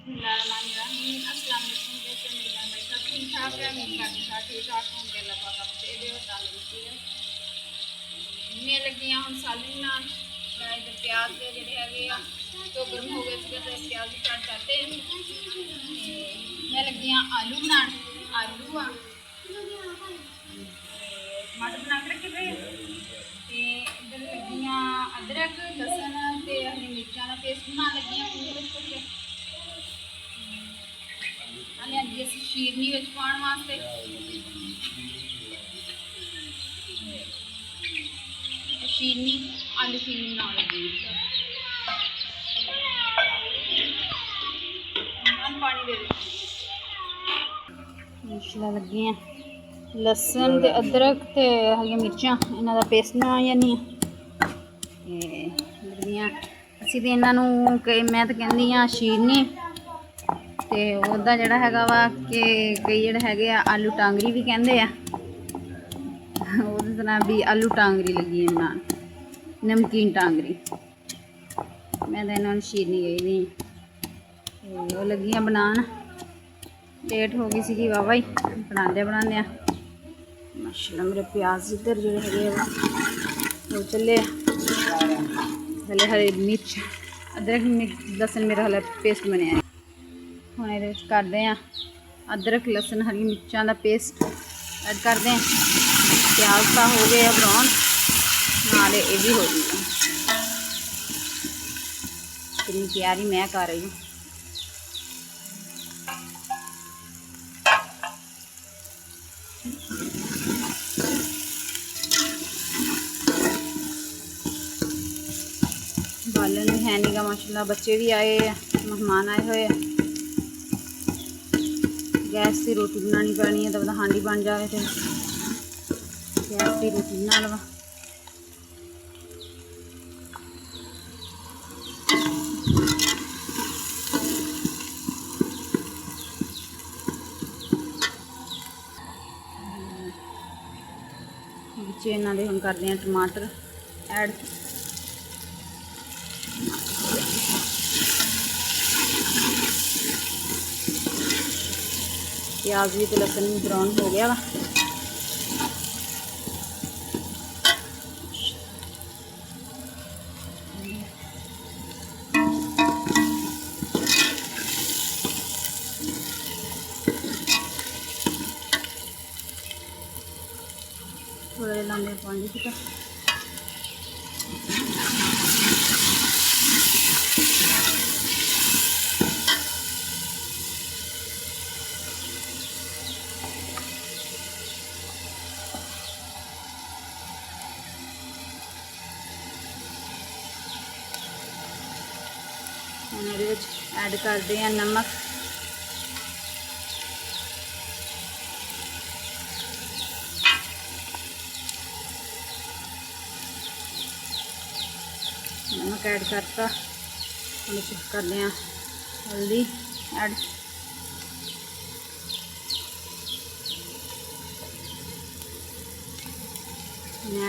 बिस्मिल्लाहिर्रहमानिर्रहीम। अस्सलाम वालेकुम। कैसे मेरा भाई सब ठीक ठाक है? मेरे घर के साथ ठीक ठाक होंगे। अल्लाह पाक आपसे दे और तंदुरुस्ती है। मैं लगी हूँ सालन नाल इधर प्याज के ਜਿਹੜੇ ਹੈਗੇ ਆ तो गर्म हो गए थे तो प्याज भी स्टार्ट करते हैं। मैं लगी हाँ आलू बनाने। आलू आ टमाटर बना के रखे पे इधर लगी हाँ अदरक लसन ते हरी मिर्चा का पेस्ट बनाने लगी हाँ लिया शीरनी पाने वास्ते शीरनी आलू शीरनी बना लगी पानी दे मसाला लगी हैं लसन ते अदरक ते हरी मिर्चा इन्हां दा पेस्ट बना जानी लगियां असीं ते इन्हां नूं मैं तो कहंदी हाँ शीरनी ते ओहदा जिहड़ा हैगा वा कि कई जिहड़े हैगे आ आलू टांगरी भी कहंदे आ ਉਹਦੇ ਨਾਲ भी आलू टांगरी लगी है बनान नमकीन टांगरी मैं तो इन्होंने शीरनी गई नहीं वो लगी हैं बनान लेट हो गई सी वाहवा ही बनाते माशाल्लाह मेरे प्याज इधर जो है वो चले हले हरी मिर्च अदरक लसन मेरा हले पेस्ट बनया हम ये करते हैं अदरक लसन हरी मिर्चा का पेस्ट ऐड करते हैं प्याज का हो गया ब्राउन नाले ये भी हो गया कितनी प्यारी मैं कर रही हूँ बालन भी है नहीं गा माशाल्लाह बच्चे भी आए मेहमान आए हुए गैस की रोटी बनानी पैनी है तो हांडी बन जाए तो गैस की रोटी बना लवा इन्हों के हम करते हैं टमाटर ऐड प्याज भी तो लसन भी ब्राउन हो गया वा थोड़ा लाने पानी की ऐड करते हैं नमक नमक ऐड करता हम करते हैं हल्दी ऐड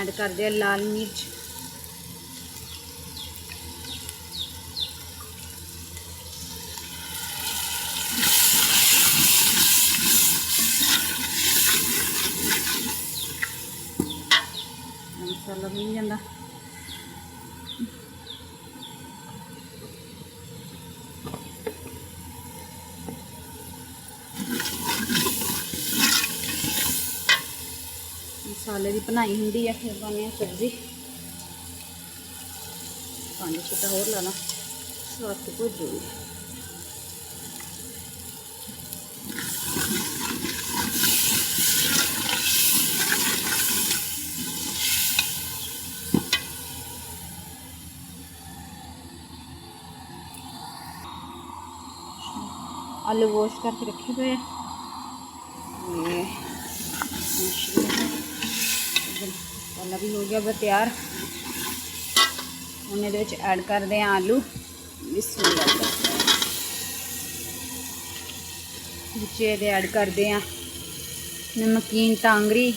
ऐड करते हैं लाल मिर्च मसाला बन जाता मसाले की बनाई होंगी है फिर पाने सब्जी 5 छीटा होर लाना स्वाद भुजूगी आलू वॉश करके रखे हुए मसाला भी हो गया बस तैयार हम ये ऐड करते हैं आलू बिच ऐड करते हैं नमकीन टांगरी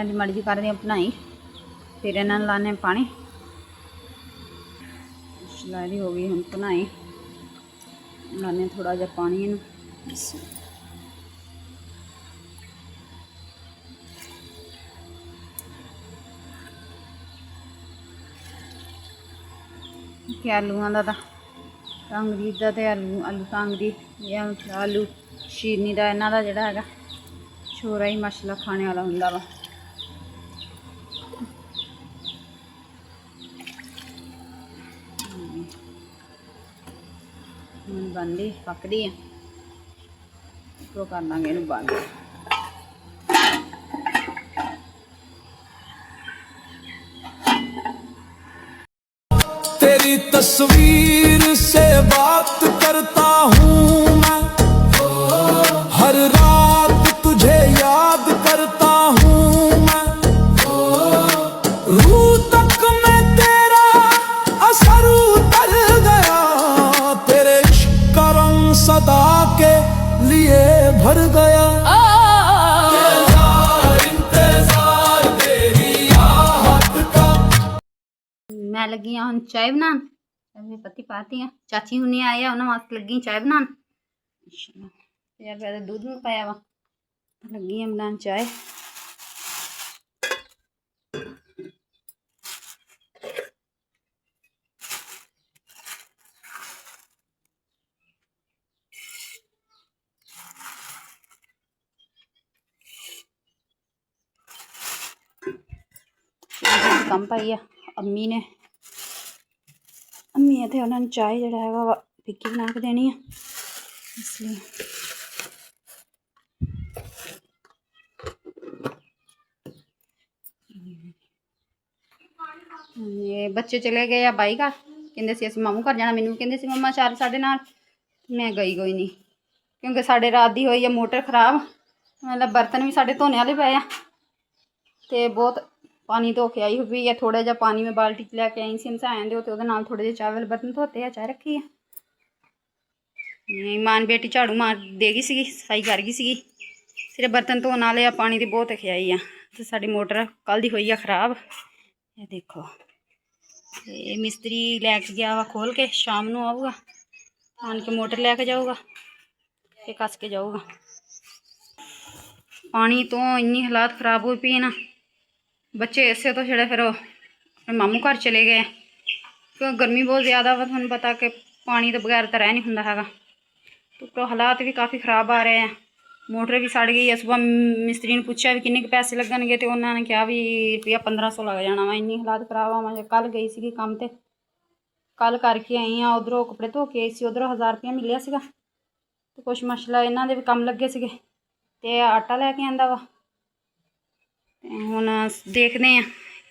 इन्हां दी माड़ी जी करदे आ बनाई, फिर इन्हां नूं लाने पानी। शलारी हो गई हुण बनाई, लाने थोड़ा जिहा पानी इनूं। कि आलूआं दा तां टांगरी दा ते आलू टांगरी या आलू शीरनी दा इन्हां दा जिहड़ा हैगा छोरा ही मसाला खाने वाला हुंदा वा। हुण बनदी पकदी आ, तो कर लांगे इनूं बंद। तेरी तस्वीर से बात करता हूँ मैं, हर रात तुझे याद करता हूँ मैं, रूह तक में तेरा असर उतर गया, तेरे इश्क का रंग सदा के लिए भर गया। इंतजार तेरी आहट का। मैं लगी हाँ हुण चाय बनान, चाय पत्ती पाती है। चाची हुणे आए उन्होंने वास्ते लगी चाय बनान। 50 रुपये का दूध मंगाया वा, लगी है बनान चाय। कम पाई है अम्मी ने, अम्मी इत्थे उन्होंने चाय जिहड़ा हैगा वा फिक्की बना के देनी है, इसलिए ये बच्चे चले गए आ बाई घर, कहंदे सी असीं मामू घर जाना, मैनूं कहंदे सी मम्मा चल साडे नाल, मैं गई कोई नहीं क्योंकि साडे रात दी होई है मोटर खराब, मतलब बर्तन भी साडे धोने वाले पे आ, ते बहुत पानी धो के आई हुई है। थोड़ा जिहा पानी में बाल्टी च लैके आई सी हंसाए दे, तो नाल थोड़े जे चाय वाले बर्तन धोते हैं, चाय रखी है। ईमान बेटी झाड़ू मार देगी सी, सफाई कर गई सी, सिर्फ बर्तन धोने वाले आ, पानी की बहुत खियाई आ। तो साडी मोटर कल दी हुई है खराब, ये देखो। ये मिस्त्री लैके गया वा खोल के, शाम नूं आऊगा आन के मोटर लैके जाऊगा, फिर कस के जाऊगा। पानी तो इन्नी हालात खराब हो पई ना, बच्चे इसे तो छड़े फिर अपने मामू घर चले गए, क्योंकि गर्मी बहुत ज़्यादा वा, तुहानूं पता कि पानी तो बगैर तो रह नहीं हुंदा हैगा। तो हालात भी काफ़ी ख़राब आ रहे हैं, मोटर भी सड़ गई है। सुबह मिस्त्री ने पूछा भी किन्ने के पैसे लगणगे, तो उन्होंने कहा भी रुपया 1500 लग जाना वा। इन्नी हालात खराब आ। मैं कल गई सी काम ते, कल करके आई हाँ, उधरों कपड़े धो के आई सी, उधरों 1000 रुपया मिलिया सीगा, तो कुछ मसला इन्हां दे भी काम लगे सीगे, ते आटा लैके आंदा वा। हुण देखदे आ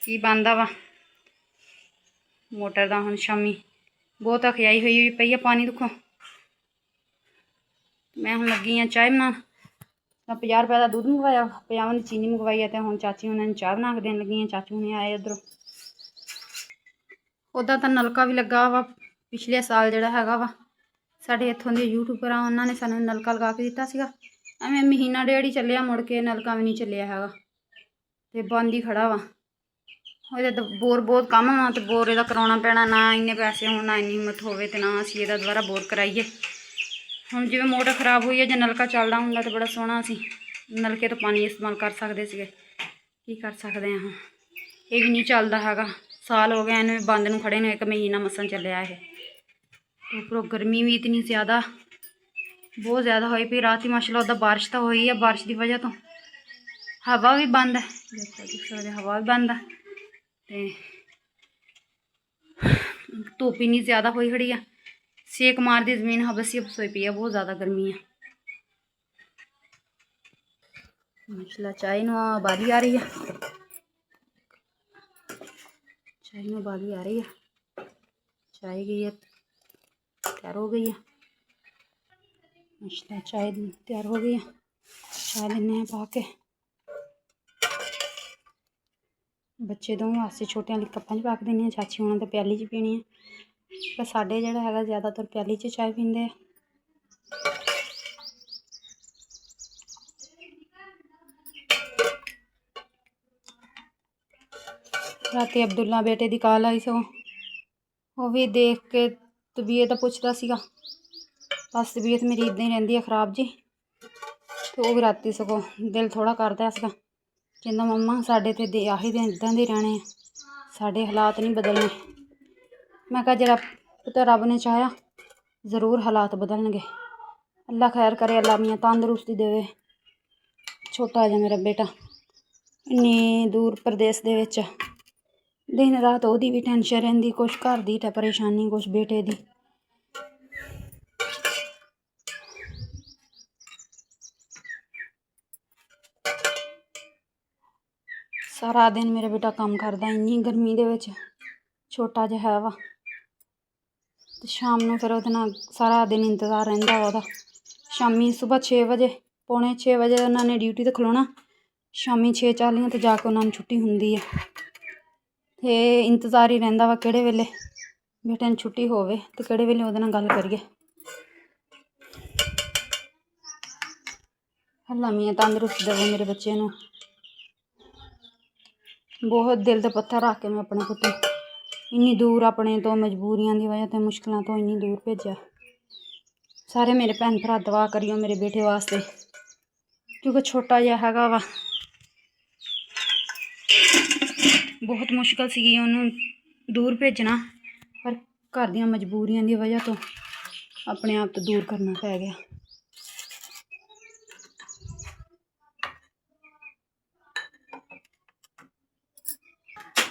की बनदा वा मोटर दा। हुण शामी बहुत अखियाई हुई पई है पानी दिक्खो। मैं हुण लगी हाँ चाय बनान, 50 रुपये का दूध मंगवाया, 50 की चीनी मंगवाई है, तो हुण चाची उन्होंने चाय बना के देन लगी हाँ। चाचू ने आए उधरों। उदा तो नलका भी लगा वा, पिछले साल जिहड़ा हैगा वा साडे इत्थों दे यूट्यूबर आ, उन्होंने सानूं नलका लगा के दिता सीगा। एवें महीना डेढ़ ही चलिया, मुड़ के नलका भी नहीं चलिया हैगा, ते बंद ही खड़ा वा। ਉਹਦੇ ਤਾਂ ਬੋਰ ਬਹੁਤ ਕੰਮ ਵਾ, ਤੇ ਬੋਰ ਇਹਦਾ ਕਰਾਉਣਾ ਪੈਣਾ, ਨਾ ਇੰਨੇ ਪੈਸੇ ਹੋਣ, ਨਾ ਇੰਨੀ ਹਿੰਮਤ ਹੋਵੇ, ਤੇ ਨਾ ਅਸੀਂ ਇਹਦਾ ਦੁਬਾਰਾ ਬੋਰ ਕਰਾਈਏ। ਹੁਣ ਜਿਵੇਂ ਮੋਟਰ ਖਰਾਬ ਹੋਈ ਹੈ, ਜੇ ਨਲਕਾ ਚੱਲਦਾ ਹੁੰਦਾ ਤਾਂ ਬੜਾ ਸੋਹਣਾ ਸੀ, ਨਲਕੇ ਤੋਂ ਪਾਣੀ ਇਸਤੇਮਾਲ ਕਰ ਸਕਦੇ ਸੀਗੇ। ਕੀ ਕਰ ਸਕਦੇ ਹਾਂ, ਇਹ ਵੀ ਨਹੀਂ ਚੱਲਦਾ ਹੈਗਾ। ਸਾਲ ਹੋ ਗਿਆ ਇਹਨੂੰ ਬੰਦ ਨੂੰ ਖੜੇ ਨੂੰ, 1 ਮਹੀਨਾ ਮਸਾਂ ਚੱਲਿਆ ਇਹ। ਉੱਪਰੋਂ ਗਰਮੀ ਵੀ ਇਤਨੀ ਜ਼ਿਆਦਾ, ਬਹੁਤ ਜ਼ਿਆਦਾ ਹੋਈ ਪਈ। ਰਾਤ ਹੀ ਮਾਸ਼ਾਅੱਲਾ ਉੱਦਾਂ ਬਾਰਿਸ਼ ਤਾਂ ਹੋਈ ਹੈ, ਬਾਰਿਸ਼ ਦੀ ਵਜ੍ਹਾ ਤੋਂ ਹਵਾ ਵੀ ਬੰਦ ਹੈ, ਦੇਖੋ ਦੇਖ ਸਕਦੇ, ਹਵਾ ਵੀ ਬੰਦ ਹੈ, ਤੇ ਧੁੱਪ ਇੰਨੀ ਜ਼ਿਆਦਾ ਹੋਈ ਖੜੀ ਆ, ਸੇਕ ਮਾਰਦੀ ਜ਼ਮੀਨ ਹਬਸ ਹਬਸ ਹੋਈ ਪਈ ਆ, ਬਹੁਤ ਜ਼ਿਆਦਾ ਗਰਮੀ ਆ। ਮਾਸ਼ਾਅੱਲਾ ਚਾय ਨੂੰ ਉਬਾਲੀ ਆ ਰਹੀ ਹੈ, चाय में उबाली आ रही है, चाय गई है तैयार हो गई है। माशाल्लाह चाय तैयार हो गई है, चाय लेने हैं पा के। बच्चे दोवें वास्ते छोटे वाली कप्पां च पा के देनी है, चाची होना तो प्याली च पीनी है, पर साडे जिहड़ा हैगा ज़्यादातर प्याली च चाय पींदे आ। ਰਾਤੀ ਅਬਦੁੱਲਾ ਬੇਟੇ ਦੀ ਕਾਲ ਆਈ ਸਗੋਂ ਉਹ ਵੀ ਦੇਖ ਕੇ ਤਬੀਅਤ ਪੁੱਛਦਾ ਸੀਗਾ। ਬਸ ਤਬੀਅਤ ਮੇਰੀ ਇੱਦਾਂ ਹੀ ਰਹਿੰਦੀ ਹੈ ਖ਼ਰਾਬ ਜੀ। ਤੇ ਉਹ ਵੀ ਰਾਤੀ ਸਗੋਂ ਦਿਲ ਥੋੜ੍ਹਾ ਕਰਦਾ ਸੀਗਾ, ਕਹਿੰਦਾ ਮੰਮਾ ਸਾਡੇ ਤੇ ਦੇ ਆਹੀ ਦਿਨ ਇੱਦਾਂ ਦੇ ਰਹਿਣੇ ਆ, ਸਾਡੇ ਹਾਲਾਤ ਨਹੀਂ ਬਦਲਣੇ। ਮੈਂ ਕਿਹਾ ਜਿਹੜਾ ਪੁੱਤ ਰੱਬ ਨੇ ਚਾਹਿਆ ਜ਼ਰੂਰ ਹਾਲਾਤ ਬਦਲਣਗੇ। ਅੱਲਾ ਖੈਰ ਕਰੇ, ਅੱਲਾ ਮੀਆਂ ਤੰਦਰੁਸਤੀ ਦੇਵੇ। ਛੋਟਾ ਜਿਹਾ ਮੇਰਾ ਬੇਟਾ ਇੰਨੀ ਦੂਰ ਪ੍ਰਦੇਸ਼ ਦੇ ਵਿੱਚ, ਦਿਨ ਰਾਤ ਉਹਦੀ ਵੀ ਟੈਨਸ਼ਨ ਰਹਿੰਦੀ, ਕੁਛ ਘਰ ਦੀ ਤਾਂ ਪਰੇਸ਼ਾਨੀ, ਕੁਛ ਬੇਟੇ ਦੀ। ਸਾਰਾ ਦਿਨ ਮੇਰਾ ਬੇਟਾ ਕੰਮ ਕਰਦਾ ਇੰਨੀ ਗਰਮੀ ਦੇ ਵਿੱਚ, ਛੋਟਾ ਜਿਹਾ ਹੈ ਵਾ। ਤੇ ਸ਼ਾਮ ਨੂੰ ਫਿਰ ਉਹਦੇ ਨਾਲ ਸਾਰਾ ਦਿਨ ਇੰਤਜ਼ਾਰ ਰਹਿੰਦਾ ਵਾ ਉਹਦਾ। ਸ਼ਾਮੀ ਸੁਬਾਹ 6 ਵਜੇ, ਪੌਣੇ 6 ਵਜੇ ਉਹਨਾਂ ਨੇ ਡਿਊਟੀ 'ਤੇ ਖਲੋਣਾ, ਸ਼ਾਮੀ 6:40 'ਤੇ ਜਾ ਕੇ ਉਹਨਾਂ ਨੂੰ ਛੁੱਟੀ ਹੁੰਦੀ ਹੈ। ਤੇ ਇੰਤਜ਼ਾਰ ਹੀ ਰਹਿੰਦਾ ਵਾ ਕਿਹੜੇ ਵੇਲੇ ਬੇਟੇ ਨੂੰ ਛੁੱਟੀ ਹੋਵੇ ਤੇ ਕਿਹੜੇ ਵੇਲੇ ਉਹਦੇ ਨਾਲ ਗੱਲ ਕਰੀਏ। ਅੱਲਾ ਮੀਆਂ ਤੰਦਰੁਸਤ ਦੇਵੇ ਮੇਰੇ ਬੱਚੇ ਨੂੰ। ਬਹੁਤ ਦਿਲ 'ਤੇ ਪੱਥਰ ਰੱਖ ਕੇ ਮੈਂ ਆਪਣੇ ਪੁੱਤ ਨੂੰ ਇੰਨੀ ਦੂਰ ਆਪਣੇ ਤੋਂ ਮਜਬੂਰੀਆਂ ਦੀ ਵਜ੍ਹਾ 'ਤੇ ਮੁਸ਼ਕਿਲਾਂ ਤੋਂ ਇੰਨੀ ਦੂਰ ਭੇਜਿਆ। ਸਾਰੇ ਮੇਰੇ ਭੈਣ ਭਰਾ ਦੁਆ ਕਰਿਓ ਮੇਰੇ ਬੇਟੇ ਵਾਸਤੇ, ਕਿਉਂਕਿ ਛੋਟਾ ਜਿਹਾ ਹੈਗਾ ਵਾ। ਬਹੁਤ ਮੁਸ਼ਕਿਲ ਸੀਗੀ ਉਹਨੂੰ ਦੂਰ ਭੇਜਣਾ, ਪਰ ਘਰ ਦੀਆਂ ਮਜਬੂਰੀਆਂ ਦੀ ਵਜ੍ਹਾ ਤੋਂ ਆਪਣੇ ਆਪ ਤੋਂ ਦੂਰ ਕਰਨਾ ਪੈ ਗਿਆ।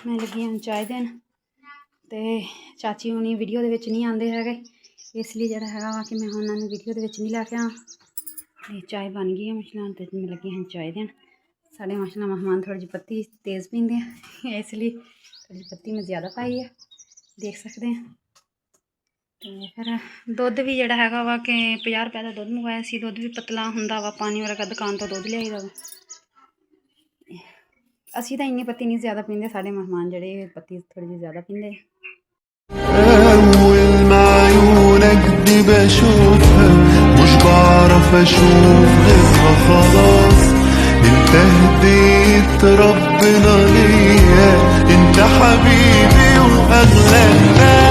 ਮੈਂ ਲੱਗੀ ਹਾਂ ਚਾਹ ਦੇਣ, ਅਤੇ ਚਾਚੀ ਹੁਣੀ ਵੀਡੀਓ ਦੇ ਵਿੱਚ ਨਹੀਂ ਆਉਂਦੇ ਹੈਗੇ, ਇਸ ਲਈ ਜਿਹੜਾ ਹੈਗਾ ਵਾ ਕਿ ਮੈਂ ਉਹਨਾਂ ਨੂੰ ਵੀਡੀਓ ਦੇ ਵਿੱਚ ਨਹੀਂ ਲੈ ਕੇ ਆਵਾਂ। ਅਤੇ ਚਾਹ ਬਣ ਗਈ ਹੈ ਮਸ਼ਲਾਂ, ਅਤੇ ਮੈਂ ਲੱਗੀ ਹਾਂ ਚਾਹ ਦੇਣ। ਸਾਡੇ ਮਸ਼ਲਾਂ ਮਹਿਮਾਨ ਥੋੜ੍ਹੀ ਜਿਹੀ ਪੱਤੀ ਤੇਜ਼ ਪੀਂਦੇ ਆ, ਇਸ ਲਈ ਥੋੜ੍ਹੀ ਜਿਹੀ ਪੱਤੀ ਮੈਂ ਜ਼ਿਆਦਾ ਪਾਈ ਹੈ, ਦੇਖ ਸਕਦੇ ਹਾਂ। ਅਤੇ ਫਿਰ ਦੁੱਧ ਵੀ ਜਿਹੜਾ ਹੈਗਾ ਵਾ ਕਿ 50 ਰੁਪਏ ਦਾ ਦੁੱਧ ਮੰਗਵਾਇਆ ਸੀ। ਦੁੱਧ ਵੀ ਪਤਲਾ ਹੁੰਦਾ ਵਾ, ਪਾਣੀ ਵਰਗਾ। ਦੁਕਾਨ ਤੋਂ ਦੁੱਧ ਲਿਆਈਦਾ ਵਾ। ਅਸੀਂ ਤਾਂ ਇੰਨੀ ਪੱਤੀ ਨਹੀਂ ਜ਼ਿਆਦਾ ਪੀਂਦੇ, ਸਾਡੇ ਮਹਿਮਾਨ ਜਿਹੜੇ ਪੱਤੀ ਥੋੜ੍ਹੀ ਜਿਹੀ ਜ਼ਿਆਦਾ ਪੀਂਦੇ ਆ। أول ما عيونك دي بشوفها مش بعرف أشوف غيرها خلاص. انت هديت ربنا ليا، انت حبيبي وأغلى الناس.